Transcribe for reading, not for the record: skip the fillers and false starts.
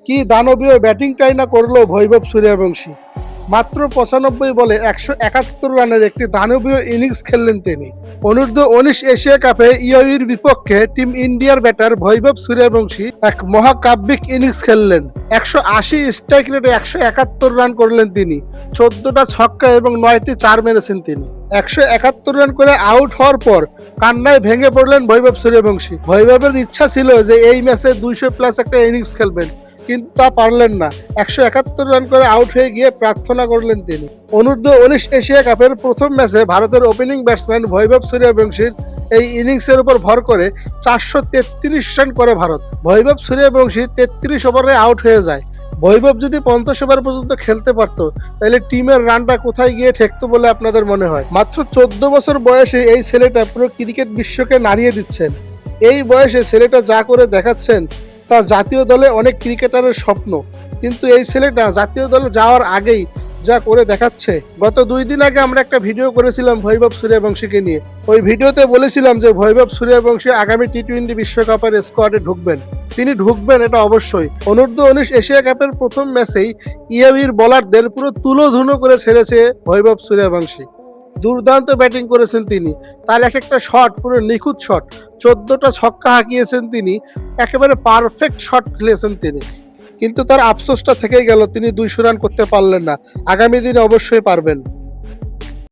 কি দানবীয় ব্যাটিংটাই না করলো বৈভব সূর্যবংশী। মাত্র 95 বলে 171 রানের একটি দানবীয় ইনিংস খেললেন তিনি। অনূর্ধ্ব-19 এশিয়া কাপে ইউএইর বিপক্ষে টিম ইন্ডিয়ার ব্যাটার বৈভব সূর্যবংশী এক মহাকাব্যিক ইনিংস খেললেন। 180 স্ট্রাইক রেটে 171 রান করলেন তিনি। 14টা ছক্কা এবং 9টি চার মেরেছেন তিনি। 171 রান করে আউট হওয়ার পর কান্নায় ভেঙে পড়লেন বৈভব সূর্যবংশী। বৈভবের ইচ্ছা ছিল যে এই ম্যাচে 200+ একটা ইনিংস খেলবেন, কিন্তু তা পারলেন না। 171 রান করে আউট হয়ে গিয়ে প্রার্থনা করলেন তিনি। অনূর্ধ্ব-19 এশিয়া কাপের প্রথম ম্যাচে ভারতের ওপেনিং ব্যাটসম্যান বৈভব সূর্যবংশীর এই ইনিংসের উপর ভর করে 433 রান করে ভারত। বৈভব সূর্যবংশী 33 ওভারে আউট হয়ে যায়। বৈভব যদি 50 ওভার পর্যন্ত খেলতে পারত, তাহলে টিমের রানটা কোথায় গিয়ে ঠেকতো বলে আপনাদের মনে হয়? মাত্র 14 বছর বয়সে এই ছেলেটা পুরো ক্রিকেট বিশ্বকে নাড়িয়ে দিচ্ছেন। এই বয়সে ছেলেটা যা করে দেখাচ্ছেন তা জাতীয় দলে অনেক ক্রিকেটারের স্বপ্ন, কিন্তু এই ছেলেটা জাতীয় দলে যাওয়ার আগেই যা করে দেখাচ্ছে। গত 2 দিন আগে আমরা একটা ভিডিও করেছিলাম বৈভব সূর্যবংশীকে নিয়ে। ওই ভিডিওতে বলেছিলাম যে বৈভব সূর্যবংশী আগামী টি-20 বিশ্বকাপের স্কোয়াডে ঢুকবেন। তিনি ঢুকবেন এটা অবশ্যই। অনূর্ধ্ব-19 এশিয়া কাপের প্রথম ম্যাচেই ইউএইর বোলারদের পুরো তুলোধুনো করে ছেড়েছে বৈভব সূর্যবংশী। দুর্দান্ত ব্যাটিং করেছেন তিনি। তার এক একটা শট পুরো নিখুঁত শট। 14টা ছক্কা হাঁকিয়েছেন তিনি। একেবারে পারফেক্ট শট খেলেছেন তিনি। কিন্তু তার আফসোসটা থেকেই গেল, তিনি 200 রান করতে পারলেন না। আগামী দিনে অবশ্যই পারবেন।